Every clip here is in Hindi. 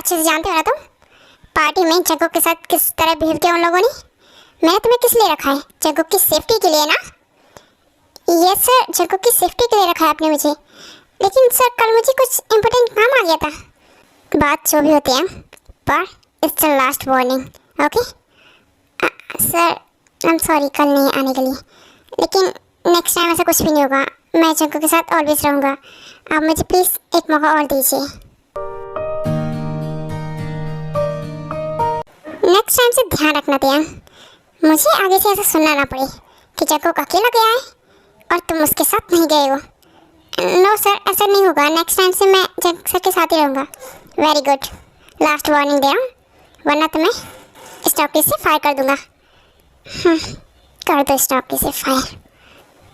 अच्छे से जानते हो ना तुम। पार्टी में जग्गू के साथ किस तरह बिहेव किया उन लोगों ने। मैंने तुम्हें किस लिए रखा है? जग्गू की सेफ्टी के लिए ना? यस सर, जग्गू की सेफ्टी के लिए रखा है आपने मुझे। लेकिन सर कल मुझे कुछ इम्पोर्टेंट काम आ गया था। बात जो भी होती है, पर it's the last warning, okay? Sir I am sorry कल नहीं आने के लिए, लेकिन नेक्स्ट टाइम ऐसा कुछ भी नहीं होगा। मैं जग्गू के साथ ऑलवेज रहूँगा। आप मुझे प्लीज़ एक मौका और दीजिए। नेक्स्ट टाइम से ध्यान रखना दिया, मुझे आगे से ऐसा सुनना ना पड़े कि जग्गू अकेला गया है और तुम उसके साथ नहीं गए हो। नो सर, ऐसा नहीं होगा। नेक्स्ट टाइम से मैं जग्गू सर के साथ ही रहूँगा। वेरी गुड, लास्ट वार्निंग दे रहा हूँ, वरना तुम्हें स्टॉकी से फायर कर दूँगा। कर दो स्टॉकी से फायर।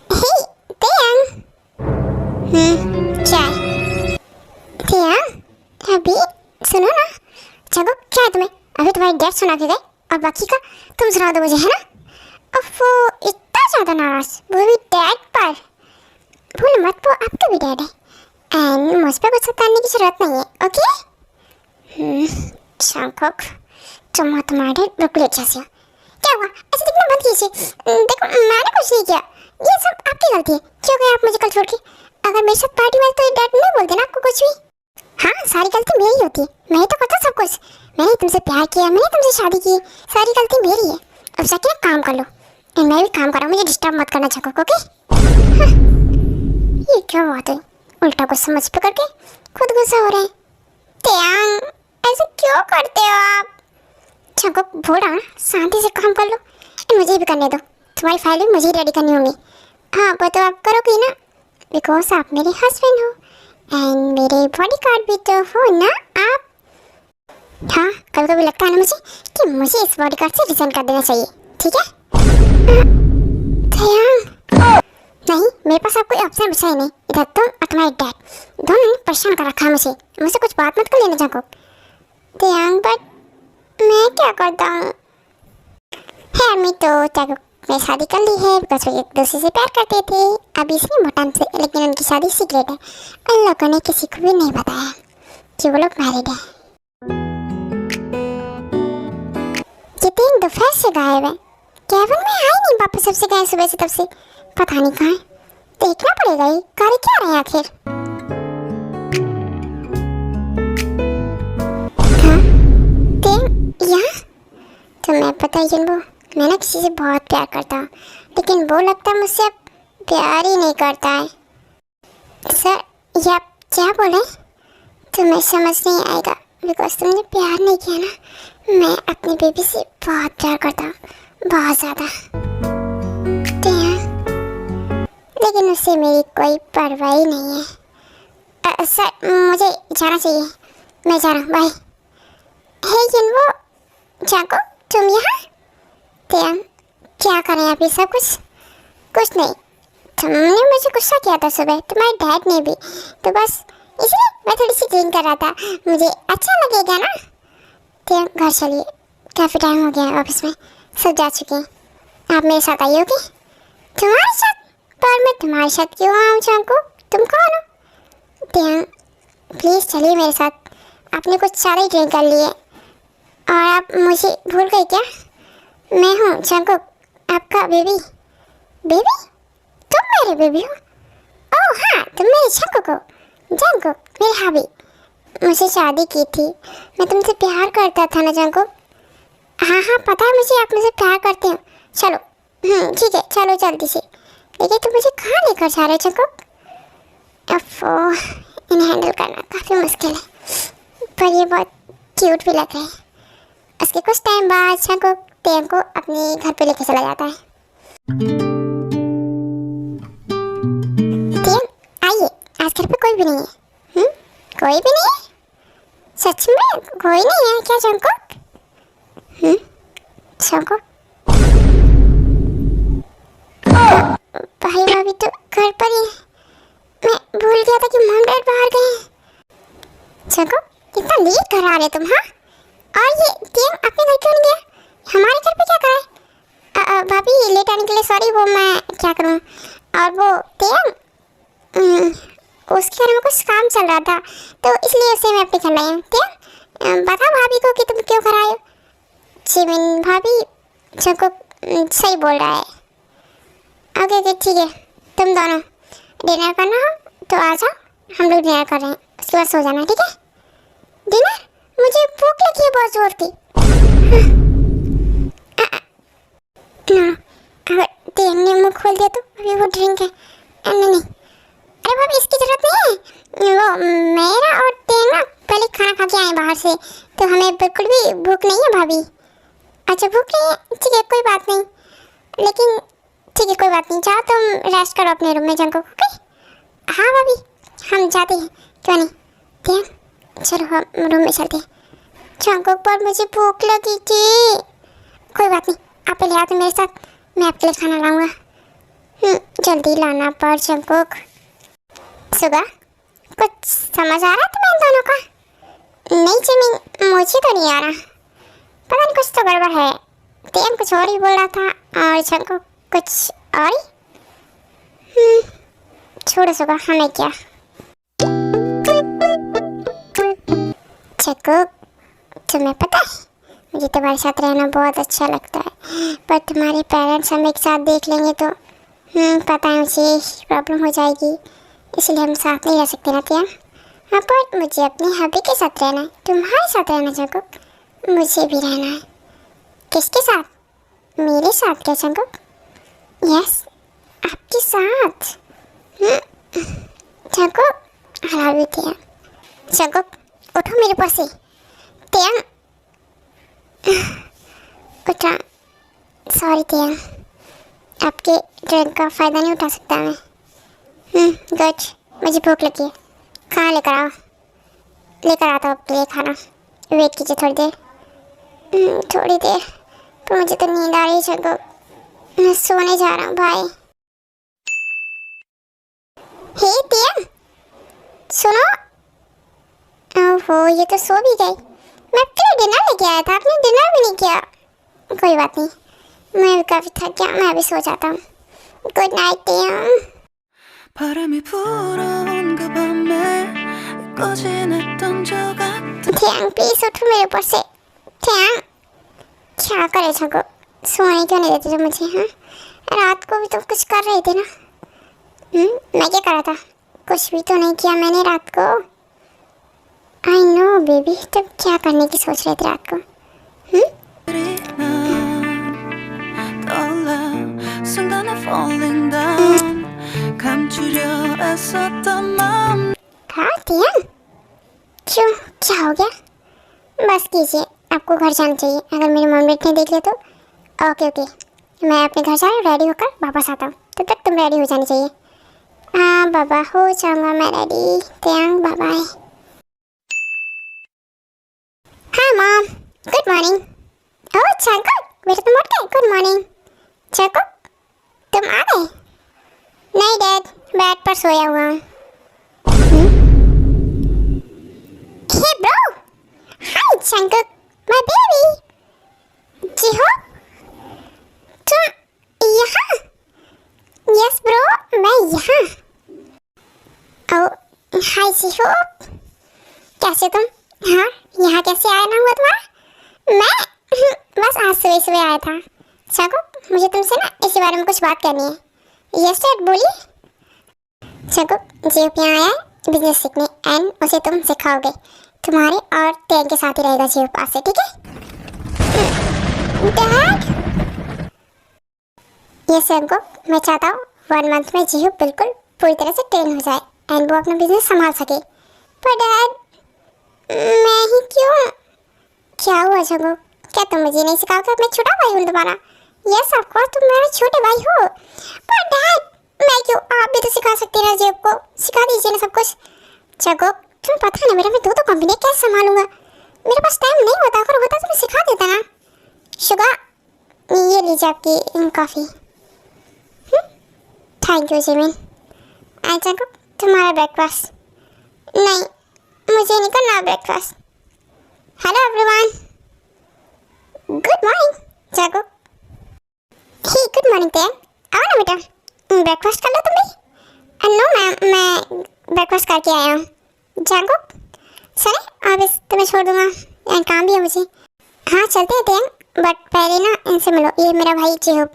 हे तेयंग, चाय। तेयंग अभी सुनो ना। जग्गू क्या है तुम्हें? अभी तुम्हारी डैड सुना के गए और बाकी का तुम सुना दो मुझे, है ना? अब वो इतना ज़्यादा नाराज, वो भी डैड पर। भूल मत, वो आपका भी डैड है एंड मुझ पर गुस्सा करने की जरूरत नहीं है, ओके? जंगकुक, तुम और तुम्हारे डैड बिल्कुल एक जैसे हो। क्या हुआ? ऐसे दिखना बंद कीजिए। देखो मैंने कुछ नहीं किया, ये सब आपकी गलती है। क्यों गए आप मुझे कल छोड़ के? अगर मेरे साथ पार्टी में तो डैड नहीं बोलते ना आपको कुछ भी। हाँ, सारी गलती मेरी होती है, मैं ही तो करता सब कुछ। मैंने तुमसे प्यार किया, मैंने तुमसे शादी की, सारी गलती मेरी है। अब जाके काम कर लो। मैं भी काम कर रहा हूँ, मुझे डिस्टर्ब मत करना जग्गू, ओके? ये क्या बात है, उल्टा गुस्सा मुझ पे करके खुद गुस्सा हो रहे हैं। तेयंग ऐसे क्यों करते हो आप? जग्गू बोल रहा हूँ ना, शांति से काम कर लो। मुझे भी करने दो, तुम्हारी फाइल भी मुझे ही रेडी करनी होंगी। हाँ वो तो आप करोगे ना, बिकॉज आप मेरे हस्बैंड हो एंड मेरे बॉडीगार्ड भी तो हो ना आप। हाँ, कभी कभी लगता है ना मुझे कि मुझे इस बॉडीगार्ड से रिजाइन कर देना चाहिए, ठीक है? नहीं, मेरे पास अब कोई ऑप्शन बचा ही नहीं। इधर तुम और तुम्हारे डैड दोनों ने परेशान कर रखा है मुझसे कुछ बात मत कर लेना जग्गू। तेयंग बट मैं क्या करता हूँ? है मैं तो जग्गू ने शादी कर ली है बिकॉज वो एक दूसरे से प्यार करते थे। अभी इसलिए भूटान से, लेकिन उनकी शादी सीक्रेट है। उन लोगों ने किसी को भी नहीं बताया कि वो लोग मैरिड है। ये तीन दोपहर से गायब है। केविन में आई नहीं वापस, सबसे गए सुबह से, तब से पता नहीं कहाँ है। देखना पड़ेगा ये कार्य क्या रहे आखिर। हाँ यहाँ तुम्हें पता है जिन्बो, मैं ना किसी से बहुत प्यार करता हूँ, लेकिन वो लगता है मुझसे अब प्यार ही नहीं करता है। सर ये आप क्या बोले? तुम्हें समझ नहीं आएगा बिकॉज तुमने प्यार नहीं किया ना। मैं अपनी बेबी से बहुत प्यार करता हूँ, बहुत ज़्यादा। लेकिन उससे मेरी कोई परवाह ही नहीं है। सर मुझे जाना चाहिए, मैं जा रहा हूँ, बाय। हे जिन्बो, जग्गू तुम यहाँ? तेयंग क्या करें आप ये सब कुछ नहीं। तुमने मुझे गुस्सा किया था सुबह, तुम्हारे डैड ने भी, तो बस इसलिए मैं थोड़ी सी ड्रिंक कर रहा था, मुझे अच्छा लगेगा ना। तेयंग घर चलिए, काफ़ी टाइम हो गया है, ऑफिस में सब जा चुके हैं। आप मेरे साथ आइए, ओके? तुम्हारे साथ? पर मैं तुम्हारे साथ क्यों आऊँ जग्गू, तुम कौन हो? तेयंग प्लीज़ चलिए मेरे साथ, आपने कुछ ज़्यादा ही ड्रिंक कर लिए और आप मुझे भूल गए क्या? मैं हूँ जग्गू, आपका बेबी। बेबी? तुम मेरे बेबी हो? ओह हाँ, तुम मेरे जग्गू मेरे हाबी। मुझे शादी की थी, मैं तुमसे प्यार करता था ना जग्गू। हाँ पता है मुझे, आप मुझे प्यार करते हो। चलो ठीक है, चलो जल्दी से। लेकिन तुम मुझे कहाँ लेकर जा रहे हो जग्गू? इन्हें हैंडल करना काफ़ी मुश्किल है, पर ये बहुत क्यूट भी लग रहा है। उसके कुछ टाइम बाद जग्गू तेयंग को अपने घर पे लेके चला जाता है। तेयंग आइए, आज घर पे कोई भी नहीं है। कोई भी नहीं है? सच में कोई नहीं है क्या जग्गू? जग्गू भाई भाभी तो घर पर ही है। मैं भूल गया था कि मॉम डैड बाहर गए हैं। जग्गू इतना लेट घर आ रहे तुम? हाँ, और ये तेयंग अपने घर क्यों नहीं गया? हमारे घर पे क्या कर रहा है? भाभी लेट आने के लिए सॉरी, वो मैं क्या करूँ। और वो तेयंग उसके घर में कुछ काम चल रहा था तो इसलिए उसे मैं अपने घर लाई हूँ। तेयंग बता भाभी को कि तुम क्यों कराए हो। जिमिन भाभी जंकुक सही बोल रहा है। ओके ओके ठीक है, तुम दोनों डिनर करना हो तो आ जाओ, हम लोग डिनर कर रहे हैं, उसके बाद सो जाना, ठीक है। डिनर? मुझे भूख लगी है बहुत जोर की। अगर तेन ने मुँह खोल दिया तो अभी वो ड्रिंक है। नहीं नहीं, अरे भाभी इसकी जरूरत नहीं है। वो मेरा और तेन ना पहले खाना खा के आए बाहर से, तो हमें बिल्कुल भी भूख नहीं है भाभी। अच्छा भूख नहीं है, ठीक है कोई बात नहीं, लेकिन ठीक है कोई बात नहीं, जाओ तुम रेस्ट करो अपने रूम में जंकुक, ओके। हाँ भाभी हम जाते हैं, क्यों नहीं। तेन चलो हम रूम में चलते हैं। जंकुक पर मुझे भूख लगी थी। कोई बात नहीं, आप पहले आते मेरे साथ, मैं आपके लिए खाना लाऊंगा। जल्दी लाना पर जंकुक। सुगा कुछ समझ आ रहा है तुम्हें इन दोनों का? नहीं जिमिन मुझे तो नहीं आ रहा, पता नहीं कुछ तो गड़बड़ है। तेन कुछ और ही बोल रहा था और जंकुक कुछ और ही। छोड़ो सुगा, हमें क्या। जंकुक तुम्हें पता है मुझे तुम्हारे साथ रहना बहुत अच्छा लगता है, पर तुम्हारे पेरेंट्स हम एक साथ देख लेंगे तो पता है मुझे प्रॉब्लम हो जाएगी, इसलिए हम साथ नहीं रह सकते ना तियांग। हाँ पर मुझे अपने हबी के साथ रहना है, तुम्हारे साथ रहना जंकुक, मुझे भी रहना है। किसके साथ? मेरे साथ क्या जंकुक? यस आपके साथ। जंकुक हरा भी तियांग। जंकुक उठो मेरे पास से। तियांग उठा। सॉरी तियांग, आपके ड्रिंक का फ़ायदा नहीं उठा सकता मैं। गुड, मुझे भूख लगी है, खाना लेकर आओ। लेकर आता हूँ आपके लिए खाना, वेट कीजिए थोड़ी देर। थोड़ी देर, पर मुझे तो नींद आ रही है जंकुक, मैं सोने जा रहा हूँ भाई। हे तियांग सुनो। ओहो ये तो सो भी गई। मैं फिर डिनर लेके आया था, आपने डिनर भी नहीं किया। कोई बात नहीं, मैं भी काफ़ी थक गया, मैं भी सो जाता हूँ। Good night Taeyong. 바람이 불어온 그 밤에 꺼지냈던 저 같은 Taeyong please उठो मेरे ऊपर से। तियांग क्या करे जंकुक, सोने क्यों नहीं देते तुम मुझे? हाँ रात को भी तुम कुछ कर रहे थे ना। मैं क्या कर रहा था? कुछ भी तो नहीं किया मैंने रात को। आई नो बेबी, तुम क्या करने की सोच रहे थे रात को? 떠올라 순간에 falling down 감추려 애썼던 마음 हाँ तियांग क्यों, क्या हो गया? बस कीजिए, आपको घर जाना चाहिए, अगर मेरे मम्मी ने देख लिया तो। ओके ओके, मैं अपने घर जा रेडी होकर वापस आता हूँ, तब तक तुम रेडी हो जानी चाहिए। हाँ बाबा हो जाऊँगा मैं रेडी। Taeyong bye bye. हाँ mom, good morning. Oh Jungkook बेटा तुम उठ गए, गुड मॉर्निंग। जंकुक तुम आ गए? नहीं डैड, बेड पर सोया हुआ हूँ। Hey bro, hi Jungkook my baby. Jiho तुम यहाँ? यस ब्रो मैं यहाँ। ओह हाय जिहो, कैसे तुम? हाँ यहाँ कैसे आया ना हुआ तुम्हारा? मैं बस आज सुबह सुबह आया था। जंकुक मुझे तुमसे ना इसी बारे में कुछ बात करनी है। यस डैड बोलिए। जंकुक जियो यहाँ आया है बिजनेस सीखने एंड उसे तुम सिखाओगे, तुम्हारे और तेन के साथ ही रहेगा जियो पास से, ठीक है डैड? यस जंकुक मैं चाहता हूँ 1 मंथ में जियो बिल्कुल पूरी तरह से ट्रेन हो जाए एंड वो अपना बिजनेस संभाल सके। पर डैड मैं ही क्यों? क्या हुआ जंकुक, क्या तुम मुझे नहीं सिखाओगे? मैं छोटा भाई हूँ तुम्हारा। यस ऑफ कोर्स तुम मेरे छोटे भाई हो। पर डैड मैं क्यों, आप भी तो सिखा सकते ना जेब को, सिखा दीजिए ना सब कुछ। जंकुक तुम्हें पता है ना मेरा, मैं दो कंपनी कैसे संभालूंगा, मेरे पास टाइम नहीं होता, अगर होता तो मैं सिखा देता ना। शुगा ये लीजिए आपकी coffee. Thank you Jimin. Jungkook तुम्हारा ब्रेकफास्ट। नहीं मुझे नहीं करना breakfast. Hello everyone, good morning Jungkook. Hey good morning Ten, आओ ना बेटा ब्रेकफास्ट कर लो तुम भी। नो मैम मैं ब्रेकफास्ट करके आया हूँ। जंकुक सर अब इस तुम्हें छोड़ दूँगा। एंड काम भी है मुझे। हाँ चलते हैं टेंग, बट पहले ना इनसे मिलो। ये मेरा भाई जिहुब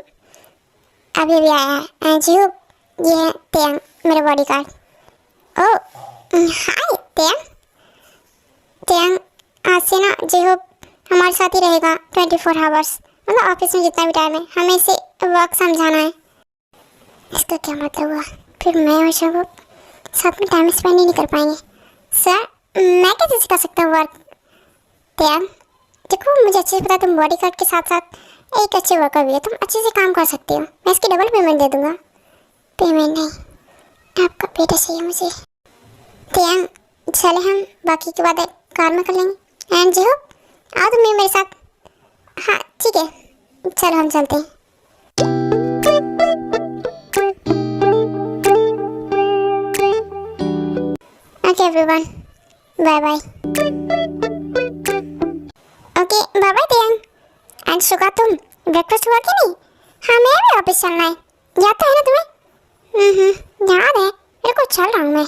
अभी भी आया है। एंड जिहुब ये है टेंग, मेरा बॉडी गार्ड। ओह हाय टेंग। टेंग आज से ना जिहुब हमारे साथ ही रहेगा 24 आवर्स, मतलब ऑफिस में जितना भी टाइम है हमें इसे वर्क समझाना है। इसका क्या मतलब हुआ? फिर मैं और जिहुब साथ में टाइम स्पेंड ही नहीं कर पाएंगे। सर मैं कैसे सिखा सकता हूँ वर्क? टेंग देखो मुझे अच्छे से पता है तुम बॉडी गार्ड के साथ साथ एक अच्छे वर्कर भी हो, तुम अच्छे से काम कर सकते हो। मैं इसकी डबल पेमेंट दे दूंगा। पेमेंट नहीं, आपका बेटा चाहिए मुझे। टेंग चले हम बाकी की बातें कार में कर लेंगे। एंड जिहुब आओ तुम भी मेरे साथ। हाँ ठीक है चलो हम चलते हैं। Okay everyone bye bye. Okay bye bye Ten. And Suga तुम ब्रेकफास्ट हुआ कि नहीं? हाँ मैं भी ऑफिस चलना है, याद तो है ना तुम्हें? याद है मेरे को, चल रहा हूँ मैं।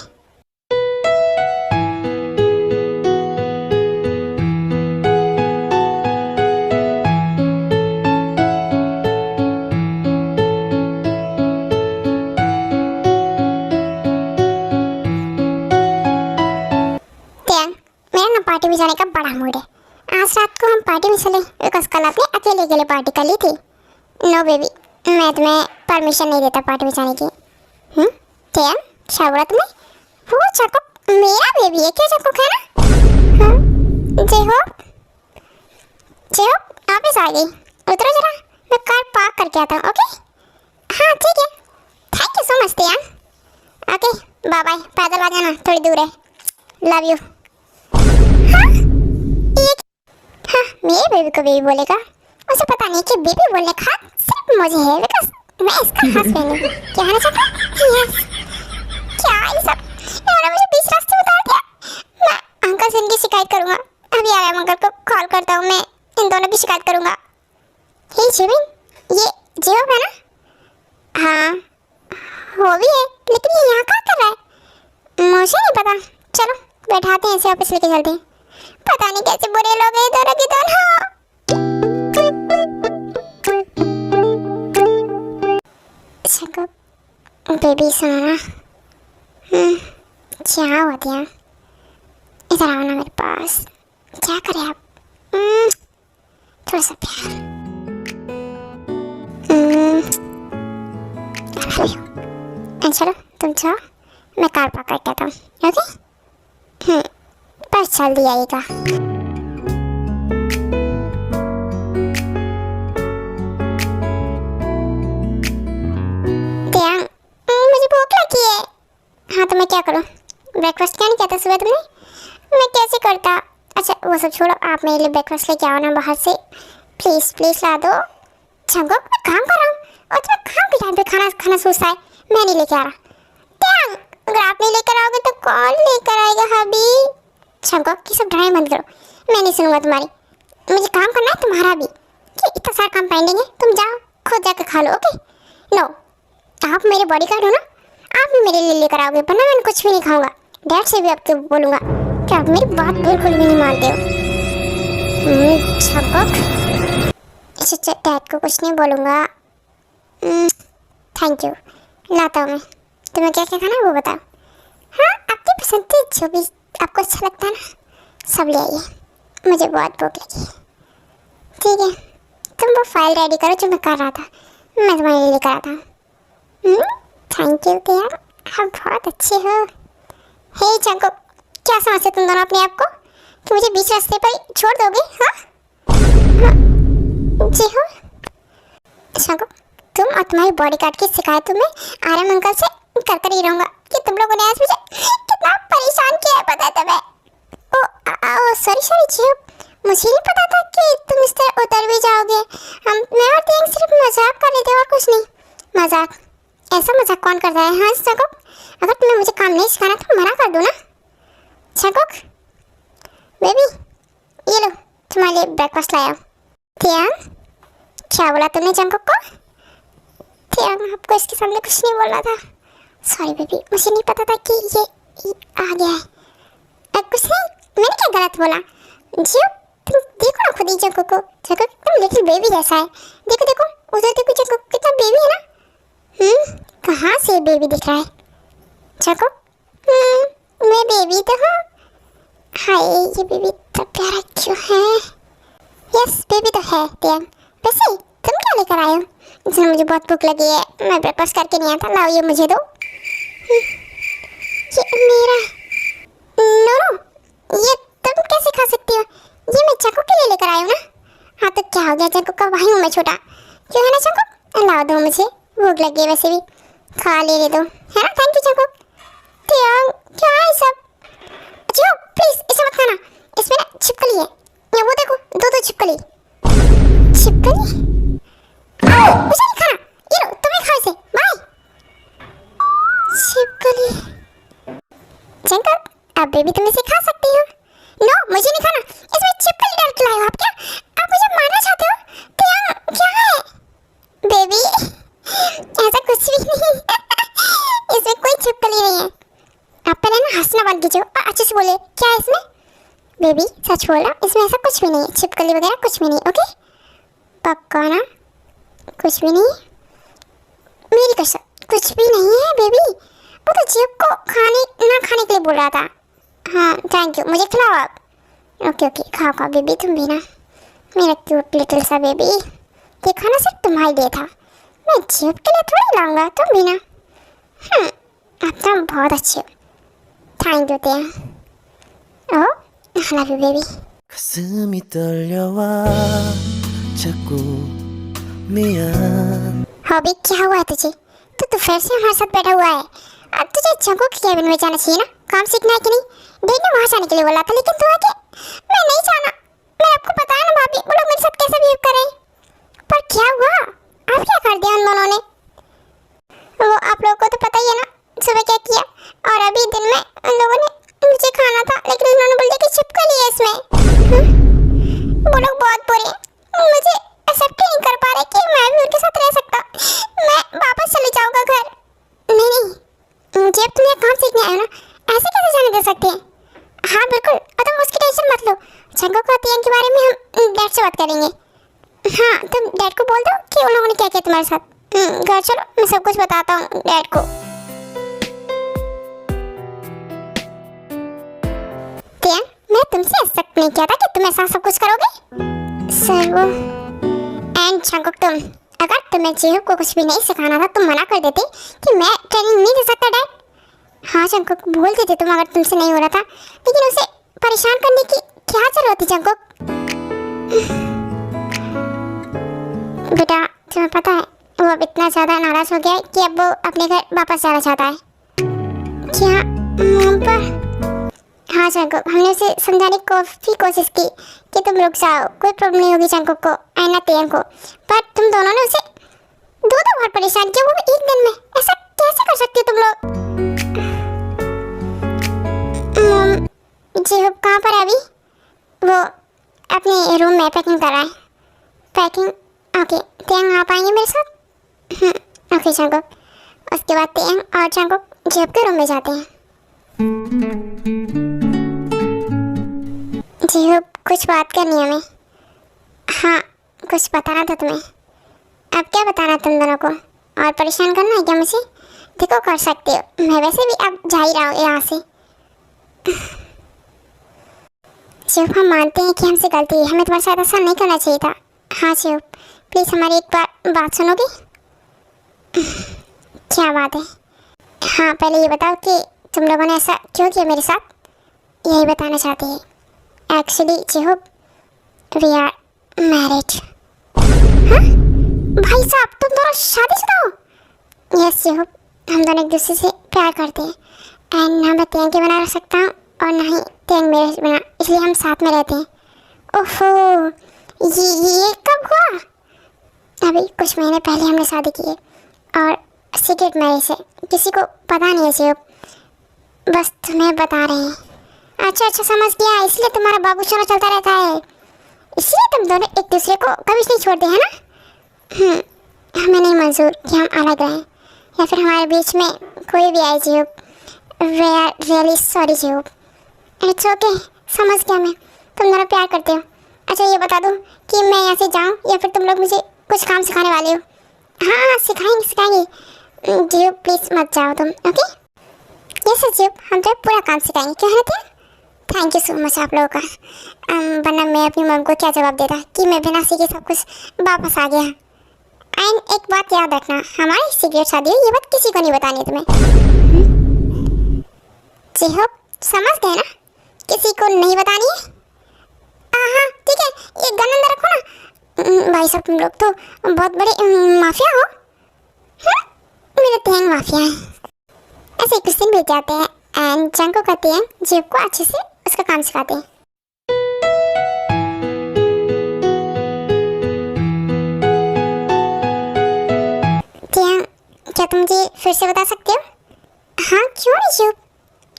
मेरा ना पार्टी में जाने का बड़ा मूड है। आज रात को हम पार्टी में चले, बिकॉज कल आपने अकेले अकेले पार्टी कर ली थी। नो बेबी मैं तुम्हें परमिशन नहीं देता पार्टी में जाने की। टेंग क्या बोला तुमने? वो चाकू मेरा बेबी है क्या? चाकू है ना? हाँ जिहुब ऑफिस आ गई, उतरो जरा, मैं कार पार्क करके आता हूँ। ओके हाँ ठीक है, थैंक यू सो मच टेंग। ओके बाय बाय, पैदल आ जाना, थोड़ी दूर है। Love you. हाँ मेरे बेबी को बेबी बोलेगा, उसे पता नहीं कि बेबी बोलने का सिर्फ मुझे है, बिकॉज मैं इसका खास बहन हूँ। क्या है ना चाचा? यस। क्या ये सब? इन्होंने मुझे बीच रास्ते में उतार दिया। मैं अंकल से इनकी शिकायत करूँगा। अभी आ रहा है, अंकल को कॉल करता हूँ, मैं इन दोनों की शिकायत करूँगा। हे जिमिन ये जिहुब है ना? हाँ वो भी है, लेकिन ये यहाँ क्या कर रहा है मुझे नहीं पता। चलो बैठाते हैं इसे, ऑफिस लेके चलते हैं। पता नहीं कैसे बुरे लोग हैं दोनों के दोनों। बेबी सुनो ना, क्या हुआ दिया? इधर आओ ना मेरे पास। क्या करें आप? थोड़ा सा प्यार। चलो तुम जाओ, मैं कार पार्क करके आता हूँ। ओके बस जल्दी आइएगा। मुझे भूख लगी है। हाँ तो मैं क्या करूँ? ब्रेकफास्ट क्या नहीं कहता सुबह तुमने? मैं कैसे करता? अच्छा वो सब छोड़ो, आप मेरे लिए ब्रेकफास्ट लेके आओ ना बाहर से, प्लीज़ प्लीज़ ला दो। चंगो मैं काम कर रहा हूँ और तुम्हें काम के टाइम पे खाना सोचता है, मैं नहीं लेके आ रहा। अगर आप नहीं लेकर आओगे तो कौन लेकर आएगा हबी? चंगो की सब ड्राइंग बंद करो, मैं नहीं सुनूंगा तुम्हारी। मुझे काम करना है तुम्हारा भी, कि इतना सारा काम पेंडिंग है। तुम जाओ खुद जाकर खा लो। ओके नो, आप मेरे बॉडीगार्ड हो ना, आप भी मेरे लिए लेकर आओगे, वरना मैं कुछ भी नहीं खाऊंगा। डैड से भी आपको बोलूँगा कि आप मेरी बात बिल्कुल भी नहीं मानते हो। अच्छा डैड को कुछ नहीं बोलूँगा। थैंक यू, लाता हूँ मैं। तुम्हें क्या क्या खाना है वो बताओ। हाँ आपकी पसंद थी, जो भी आपको अच्छा लगता है ना सब ले आइए, मुझे बहुत भूख लगी है। ठीक है तुम वो फाइल रेडी करो जो मैं कर रहा था, मैं तुम्हारे लिए लेकर आता हूँ। थैंक यू यार, आप बहुत अच्छे हो। हे चंको क्या समझते तुम दोनों अपने आप को कि मुझे बीच रास्ते पर छोड़ दोगे? हाँ जी हो चंको, तुम और तुम्हारी बॉडीगार्ड की शिकायत मैं आर्यन अंकल से कर ही रहूँगा कि तुम लोगों ने आज मुझे कितना परेशान किया है, पता है तुम्हें? ओ सॉरी जी, मुझे नहीं पता था कि तुम इस तरह उतर भी जाओगे। मैं और टेंग सिर्फ मजाक कर रहे थे और कुछ नहीं। मजाक? ऐसा मजाक कौन करता है? हाँ चंकुक, अगर तुम्हें मुझे काम नहीं सिखाना तो मना कर दो ना। चंकुक बेबी ये लो तुम्हारे लिए ब्रेकफास्ट लाया। टियान क्या बोला तुमने चंकुक को? टियान आपको इसके सामने कुछ नहीं बोलना था। सॉरी बेबी, मुझे नहीं पता था कि ये आ गया है। कुछ नहीं, मैंने क्या गलत बोला? जियो तुम देखो ना खुद ही जंकुक को, जंकुक एकदम लिटिल बेबी जैसा है। देखो देखो उधर देखो जंकुक कितना बेबी है ना। कहाँ से बेबी दिख रहा है जंकुक? मैं बेबी तो हूँ। हाय ये बेबी इतना प्यारा क्यों है? यस बेबी तो है टियांग। वैसे तुम क्या लेकर आए हो? इसलिए मुझे बहुत भूख लगी है, मैं ब्रेकफास्ट करके नहीं आता। लाओ ये मुझे दो। ये मेरा। नो नो, ये तुम कैसे खा सकती हो? ये मैं चंकू के लिए लेकर आई हूँ ना। हाँ तो क्या हो गया, चंकू का भाई हूँ मैं छोटा, क्यों है ना चंकू? लाओ दो मुझे, भूख लगी है वैसे भी, खा ले दो है ना। Thank you Jungkook. क्या है सब? जो प्लीज इसे मत खाना, इसमें ना छिपकली है। ये वो देखो दो छिपकली। छिपकली मुझे नहीं खाना, ये लो तुम्हें खाओ इसे, बाय। छिपकली जंकुक अब बेबी तुम इसे खा सकती हो। नो मुझे नहीं खाना, इसमें छिपकली डाल के लाए हो आप क्या? आप मुझे मारना चाहते हो? क्या है बेबी? ऐसा कुछ भी नहीं इसमें कोई छिपकली नहीं है। आप पहले ना हंसना बंद कीजिए और अच्छे से बोलिए क्या है इसमें। बेबी सच बोला, इसमें ऐसा कुछ भी नहीं है, छिपकली वगैरह कुछ भी नहीं। ओके पक्का ना? कुछ भी नहीं, मेरी कसम कुछ भी नहीं है बेबी। वो तो जीव को खाने ना खाने के लिए बोल रहा था। हाँ थैंक यू, मुझे खिलाओ आप। ओके ओके खाओ खाओ बेबी तुम भी ना, मेरा क्यूट लिटिल सा बेबी। ये खाना सिर्फ तुम्हारे लिए था, मैं जीव के लिए थोड़ी लाऊंगा, तुम भी ना। आप तो बहुत अच्छे हो, thank you Taeyong. Oh I love you baby। 가슴이 떨려와 자꾸 미안। Hobi क्या हुआ है तुझे? तो फिर से हमारे साथ बैठा हुआ है। अब तुझे जंकुक के केबिन में जाना चाहिए ना, काम सीखना है कि नहीं? डैड ने वहाँ जाने के लिए बोला था, लेकिन तू आके। मैं नहीं जाना, मैं आपको बताया ना भाभी, वो लोग मेरे साथ कैसे बिहेव कर रहे हैं। पर क्या हुआ? आप क्या कर दिया उन दोनों ने? वो आप लोगों को तो पता ही है ना सुबह क्या किया, और अभी दिन में उन लोगों ने मुझे खाना था, लेकिन उन्होंने बोल दिया कि छिपकली है इसमें। वो लोग बहुत बुरे हैं, मुझे एक्सेप्ट नहीं कर पा रहे कि मैं भी उनके साथ रह सकता। मैं वापस चले जाऊंगा घर। नहीं जब तुम यहाँ काम सीखने आए हो ना, ऐसे कैसे जाने दे सकते हैं? हाँ बिल्कुल, और तुम उसकी टेंशन मत लो, जंकुक और टियांग के बारे में हम डैड से बात करेंगे। हाँ तुम डैड को बोल दो कि उन लोगों ने क्या किया तुम्हारे साथ। घर चलो, मैं सब कुछ बताता हूँ डैड को। टियांग मैं तुमसे एक्सपेक्ट नहीं किया था कि तुम ऐसा सब कुछ करोगे। सर वो एंड जंकुक तुम, अगर तुम्हें जीव को कुछ भी नहीं सिखाना था तुम मना कर देते कि मैं ट्रेनिंग नहीं दे सकता डैड। हाँ जंकुक बोल देते तुम अगर तुमसे नहीं हो रहा था, लेकिन उसे परेशान करने की क्या जरूरत थी जंकुक? बेटा तुम्हें पता है वो अब इतना ज़्यादा नाराज़ हो गया है कि अब वो अपने घर वापस जाना चाहता है। क्या मॉम पर? हाँ जंकुक हमने उसे समझाने की काफ़ी कोशिश की कि तुम रुक जाओ, कोई प्रॉब्लम नहीं होगी जंकुक को एंड ना टियांग को, पर तुम दोनों ने उसे दो बार परेशान किया, वो भी एक दिन में। ऐसा कैसे कर सकती हो तुम लोग? जीव कहाँ पर है अभी? वो अपने रूम में पैकिंग कर रहा है। पैकिंग ओके, टियांग आप आएंगे मेरे साथ? Okay Jungkook. उसके बाद टियांग और जंकुक जीव के रूम में जाते हैं। जीव कुछ बात करनी है हमें। हाँ कुछ बताना था तुम्हें। अब क्या बताना तुम दोनों को? और परेशान करना है क्या मुझे? देखो कर सकते हो, मैं वैसे भी अब जा ही रहा हूँ यहाँ से। शिव हम मानते हैं कि हमसे गलती है, हमें तुम्हारे साथ ऐसा नहीं करना चाहिए था। हाँ शिव प्लीज़ हमारी एक बात सुनोगे? क्या बात है? हाँ पहले ये बताओ कि तुम लोगों ने ऐसा क्यों किया मेरे साथ, यही बताना चाहते हैं। Actually Shiv we are married. हाँ भाई साहब तुम दोनों शादीशुदा हो? यस शिव हम दोनों एक दूसरे से प्यार करते हैं, एंड ना मैं टियांग के बिना रह सकता हूँ और ना ही टियांग मेरे बिना, इसलिए हम साथ में रहते हैं। ओहो ये कब हुआ? अभी कुछ महीने पहले हमने शादी की है, और सीक्रेट मैरिज है, किसी को पता नहीं है शिव, बस तुम्हें बता रहे हैं। अच्छा समझ गया, इसलिए तुम्हारा बाबू सोना चलता रहता है, इसलिए तुम दोनों एक दूसरे को कभी नहीं छोड़ते हैं ना? हमें नहीं मंजूर कि हम अलग रहें या फिर हमारे बीच में कोई भी आए जीव। वी आर रियली सॉरी जीव। इट्स ओके, समझ गया मैं, तुम दोनों प्यार करते हो, अच्छा ये बता दो कि मैं यहाँ से जाऊँ या फिर तुम लोग मुझे कुछ काम सिखाने वाले हो? हाँ सिखाएंगे। जियो प्लीज़ मत जाओ तुम, ओके? यस जियो, हम तो पूरा काम सिखाएंगे, क्या है ना? थैंक यू सो मच आप लोगों का। वरना मैं अपनी मम को क्या जवाब देता कि मैं बिना सीखे सब कुछ वापस आ गया। एंड एक बात याद रखना, हमारी सीक्रेट शादी है, ये बात किसी को नहीं बतानी तुम्हें। जी हो, समझ गए ना? किसी को नहीं बतानी है। हाँ ठीक है, ये गन अंदर रखो ना। भाई साहब तुम लोग तो बहुत बड़े माफिया हो। मेरे तेंग माफिया है। ऐसे कुछ दिन बीत जाते हैं एंड जंको कहते हैं जीव को अच्छे से उसका काम सिखाते हैं। क्या तुम मुझे फिर से बता सकते हो? हाँ क्यों नहीं जीव,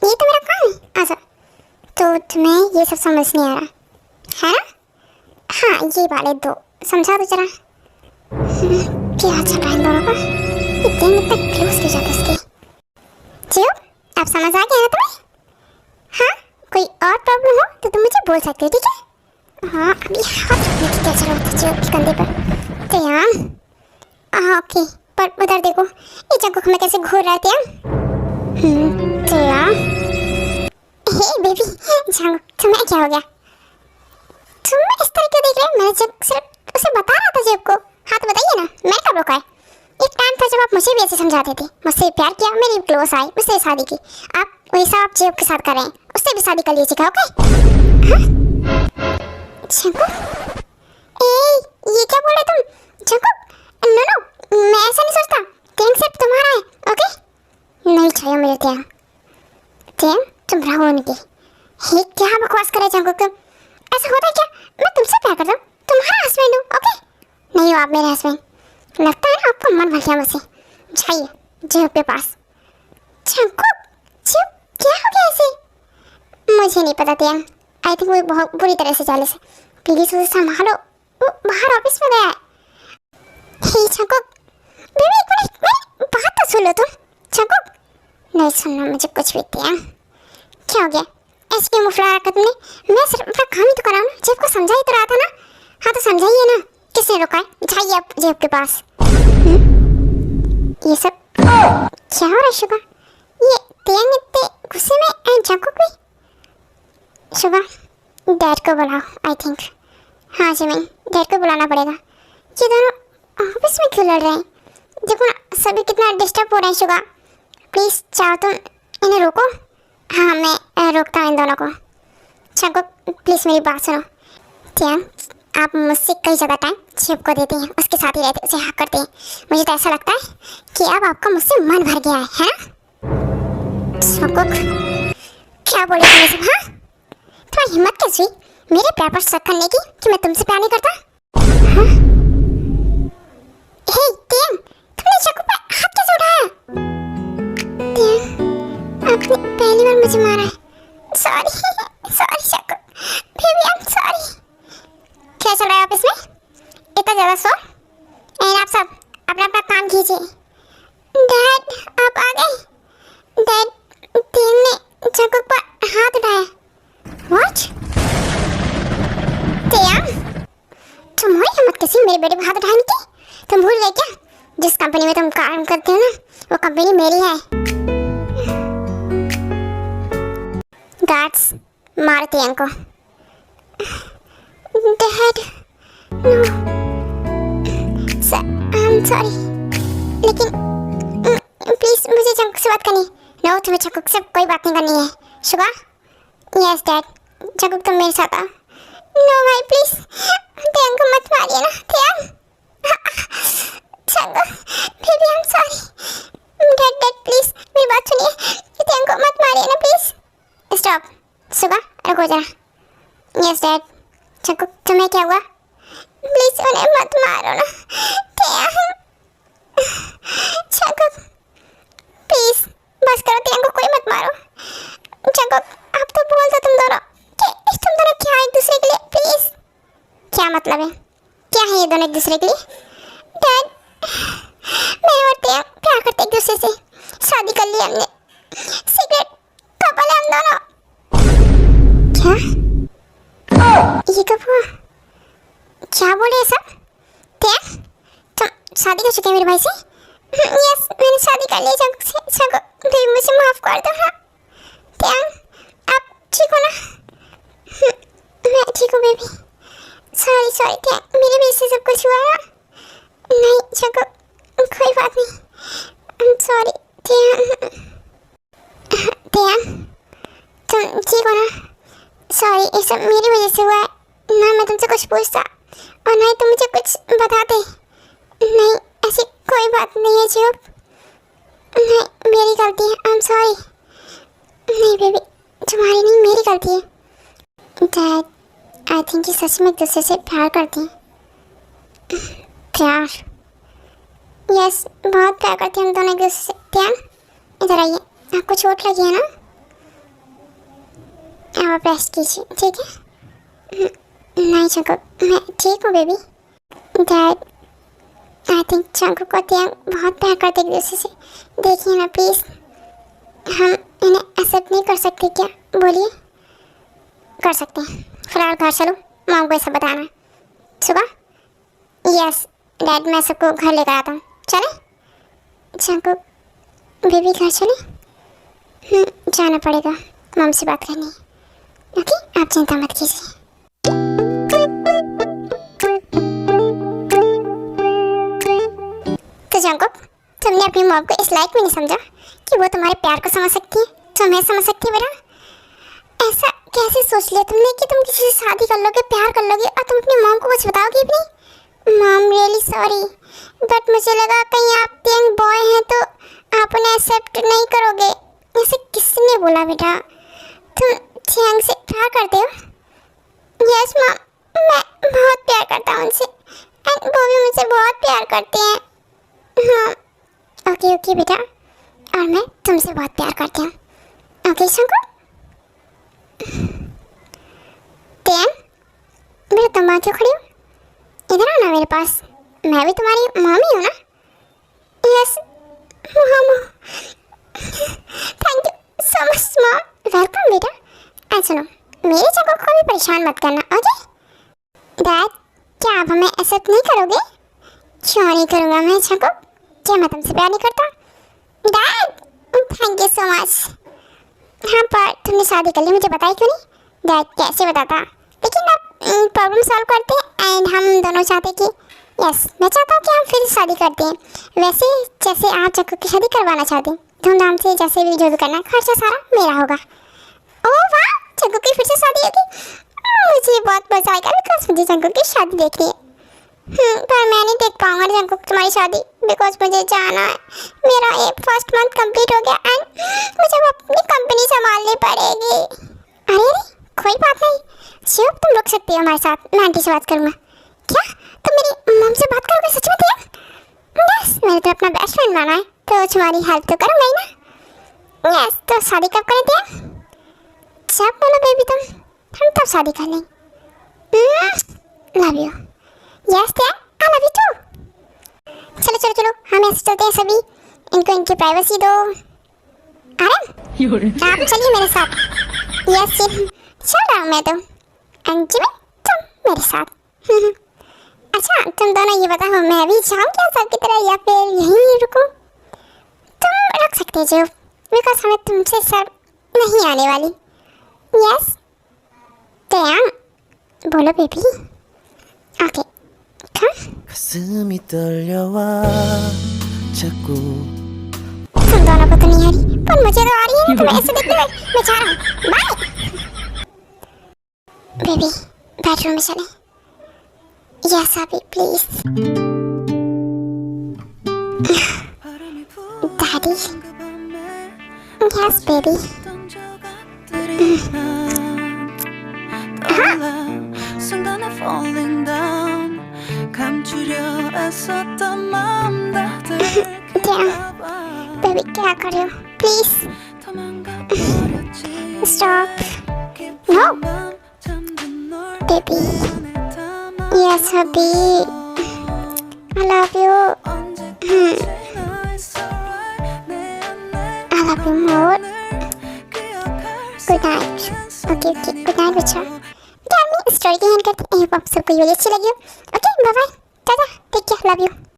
ये तो मेरा काम है। अच्छा तो तुम्हें ये सब समझ नहीं आ रहा है ना? हाँ ये वाले दो समझा दो जरा। क्या चल रहा है इन दोनों का? इतने तक क्लोज हो जाता इसके। जियो अब समझ आ गया ना तुम्हें? हाँ कोई और प्रॉब्लम हो तो तुम मुझे बोल सकते हो, ठीक है? हाँ अभी हाथ रखने की क्या जरूरत है जियो के कंधे पर? तो यार हाँ ओके, पर उधर देखो ये जगह हमें कैसे घूर रहे थे। तो यार हे बेबी जाओ, तुम्हें क्या हो गया? तुम इस तरह क्यों देख रहे हो? मैंने जब सिर्फ उसे बता रहा था जेब को। हाँ तो बताइए ना, मैं कब रोका है? एक टाइम था जब आप मुझे भी ऐसे समझाते थे, मुझसे प्यार किया, मेरी क्लोज आई, मुझसे शादी की। आप वही सब आप जेब के साथ कर रहे हैं, उससे भी शादी कर लीजिएगा, ओके? जंको ये क्या बोल रहे तुम? जंको नो मैं ऐसा नहीं सोचता। तेन सिर्फ तुम्हारा है, ओके? नहीं चाहिए मेरे तेन। तेन तुम रहो उनकी। हे क्या बकवास करे जंको, तुम ऐसा होता है क्या? मैं तुमसे प्यार करता हूँ, तुम्हारा हस्बैंड हूँ, ओके? नहीं हो आप मेरे हस्बैंड। लगता है ना आपको मन भर गया मुझसे। जाइए जेब के पास। जंको जेब क्या हो गया ऐसे? मुझे नहीं पता तेन, आई थिंक वो बहुत बुरी तरह से चाले से। प्लीज उसे संभालो, वो बाहर ऑफिस में गया है। हे जंको बेबी एक मिनट बात तो सुन लो तुम। जंको नहीं सुनना मुझे कुछ भी। तेन क्या हो गया? ऐसे क्यों मुफड़ा रखा तुमने? मैं सिर्फ अपना काम ही तो कर रहा हूँ ना, जेब को समझा ही तो रहा था ना। हाँ तो समझाइए ना, किसने रोका है? जाइए आप जेब के पास। ये सब क्या हो रहा है शुभा? ये तेन इतने गुस्से में एंड जंको भी। शुभा डैड को बुलाओ आई थिंक। हाँ जिमिन डैड को बुलाना पड़ेगा। ये दोनों ऑफिस में क्यों लड़ रहे हैं? देखो ना सभी कितना डिस्टर्ब हो रहे हैं। शुभा प्लीज चाहो तुम इन्हें रोको। हाँ मैं रोकता हूँ इन दोनों को। जंको प्लीज मेरी बात सुनो। तेन आप मुझसे कई जगह टाइम जेब को देते हैं, उसके साथ ही रहते, उसे हक करते हैं। मुझे तो ऐसा लगता है कि अब आपका मुझसे मन भर गया है ना? क्या बोले तुम सब? हाँ तुम्हारी हिम्मत कैसी हुई मेरे प्यार पर शक करने की कि मैं तुमसे प्यार नहीं करता? हाँ? हे तेन तुमने जंको पर हाथ कैसे उठाया? तेन आपने पहली बार मुझे मारा है। Sorry Junko baby I am sorry. क्या चल रहा है ऑफिस में? इतना ज़्यादा शोर? एंड आप सब अपना अपना काम कीजिए। डैड आप आ गए? डैड तेन ने जंको पर हाथ उठाया। व्हाट? तेन तुम्हारी हिम्मत कैसी मेरे बेटे पर हाथ उठाने की? तुम भूल गए क्या? जिस कंपनी में तुम काम करते हो ना, वो कंपनी मेरी है। गार्ड्स मार तेन को। Dad no I am sorry, लेकिन प्लीज मुझे जंको से बात करनी है। नो तुम्हें जंको से कोई बात नहीं करनी है। शुभा यस डैड, जंको तुम मेरे साथ आओ। नो भाई प्लीज तेन को मत मारिए ना। तेन Junko baby I am sorry. Dad please मेरी बात सुनिए, तेन को मत मारिए ना प्लीज। स्टॉप शुभा रुको जरा। Yes dad. जंको तुम्हें क्या हुआ? प्लीज उन्हें मत मारो ना। जंको प्लीज बस करो, तेन को कोई मत मारो। जंको आप तो बोल दो तुम दोनों कि तुम दोनों क्या एक दूसरे के लिए। प्लीज क्या मतलब है? क्या है ये दोनों एक दूसरे के लिए? डैड मैं और तेन प्यार करते एक दूसरे से, शादी कर ली हमने, सीक्रेट कपल है हम दोनों। क्या ये कब हुआ? क्या बोल रहे सब? क्या तुम शादी कर चुके हैं मेरे भाई से? यस, मैंने शादी कर ली जंकुक से। जंकुक बेबी मुझे माफ कर दो ना। क्या आप ठीक हो ना? मैं ठीक हूँ बेबी। सॉरी सॉरी क्या मेरे वजह से सब कुछ हुआ ना? नहीं जंकुक कोई बात नहीं। आई एम सॉरी। ध्यान तुम ठीक हो ना? सॉरी ये सब मेरी वजह से हुआ है ना। मैं तुमसे कुछ पूछता और ना ही तुम मुझे कुछ बताते। नहीं ऐसी कोई बात नहीं है चुप। नहीं मेरी गलती है। आई एम सॉरी। नहीं बेबी तुम्हारी नहीं मेरी गलती है। डैड आई थिंक कि सच में एक दूसरे से प्यार करते हैं। प्यार? यस बहुत प्यार करते हैं हम दोनों एक दूसरे से। ध्यान इधर आइए। आपको चोट लगी है ना? आप रेस्ट कीजिए ठीक है? नहीं जंकुक मैं ठीक हूँ baby. Dad I think Jungkook को ध्यान बहुत प्यार करते एक दूसरे से। देखिए ना प्लीज़ हम इन्हें एक्सेप्ट नहीं कर सकते क्या? बोलिए। कर सकते हैं। फिलहाल घर चलो मॉम को ऐसा बताना सुबह। यस डैड मैं सबको घर लेकर आता हूँ। चले जंकुक बेबी घर चले? जाना पड़ेगा मॉम से बात करनी है। ओके आप चिंता मत कीजिए। तो जंकुक तुमने अपनी मॉम को इस लायक भी नहीं समझा कि वो तुम्हारे प्यार को समझ सकती है, तुम्हें समझ सकती है बेटा? ऐसा कैसे सोच लिया तुमने कि तुम किसी से शादी कर लोगे, प्यार कर लोगे और तुम अपनी मॉम को कुछ बताओगे भी नहीं? मॉम रियली सॉरी बट मुझे लगा कहीं आप यंग बॉय हैं तो आप उन्हें एक्सेप्ट नहीं करोगे। ऐसे किसने बोला बेटा? तुम थियांग से प्यार करते हो? यस मॉम मैं बहुत प्यार करता हूँ उनसे एंड वो भी मुझसे बहुत प्यार करते हैं। हाँ ओके ओके बेटा और मैं तुमसे बहुत प्यार करती हूँ। ओके शंकर टियान बेटा तुम वहाँ क्यों खड़ी हो? इधर आना मेरे पास। मैं भी तुम्हारी मम्मी हूँ ना? Yes mom. Thank you so much mom. Welcome बेटा। एंड सुनो मेरे जगह को भी परेशान मत करना ओके? डैड क्या आप हमें एक्सेप्ट नहीं करोगे? क्यों नहीं करूँगा मैं जगह? क्या मैं तुमसे प्यार नहीं करता? Dad thank you so much. हाँ पर तुमने शादी कर ली मुझे बताई क्यों नहीं? डैड कैसे बताता? लेकिन अब प्रॉब्लम सॉल्व करते हैं एंड हम दोनों चाहते कि यस मैं चाहता हूँ कि हम फिर शादी करते हैं वैसे जैसे आप जग्गू की शादी करवाना चाहते हैं धूमधाम से। जैसे भी जो भी करना है खर्चा सारा मेरा होगा। ओह वाह जग्गू की फिर से शादी होगी। मुझे बहुत मजा आएगा बिकॉज मुझे जग्गू की शादी देखनी है। पर मैं नहीं देख पाऊंगा जग्गू तुम्हारी शादी बिकॉज मुझे जाना है। मेरा ये फर्स्ट मंथ कंप्लीट हो गया एंड मुझे अपनी कंपनी संभालनी पड़ेगी। अरे अरे कोई बात नहीं शिव तुम रुक सकती हो हमारे साथ। मैं आंटी से बात करूँगा। क्या तुम मेरी मम से बात करोगे सच में? क्या? यस मैंने तो अपना बेस्ट फ्रेंड माना है तो तुम्हारी हेल्प तो करूँगा ही ना। यस तो शादी कब करें थे? जब बोलो बेबी तुम हम तब शादी कर लेंगे। Love you. यस थे आई लव यू टू। चलो चलो चलो हम ऐसे चलते हैं सभी। इनको इनकी प्राइवेसी दो। अरे आप चलिए मेरे साथ। यस चल रहा हूँ मैं तो। अंजलि तुम मेरे साथ। अच्छा तुम दोनों ये बताओ मैं भी जाऊँ क्या सबकी तरह या फिर यहीं रुकूं? तुम रख सकते हो बिकॉज हमें तुमसे सर नहीं आने वाली। यस टियान बोलो बेबी। ओके 가슴이 떨려와 자꾸 तुम दोनों को तो नहीं आ रही पर मुझे तो आ रही है। तुम्हें ऐसे देखते हुए मैं जा रहा हूँ। बाय बेबी बेडरूम में चले। यस अभी please. Daddy yes baby. 순간에 falling down 감추려 애썼던 마음 다 들킬까봐 baby क्या कर रहे हो? Please 도망가 버렸지 stop. No baby. Yes अभी I love you. I love you more. Good night. Okay okay good night बच्चा। नहीं, स्टोरी की एंड करते हैं। आप सबको ये वीडियो अच्छी लगी हो। ओके बाय बाय, टाटा, टेक केयर, लव यू।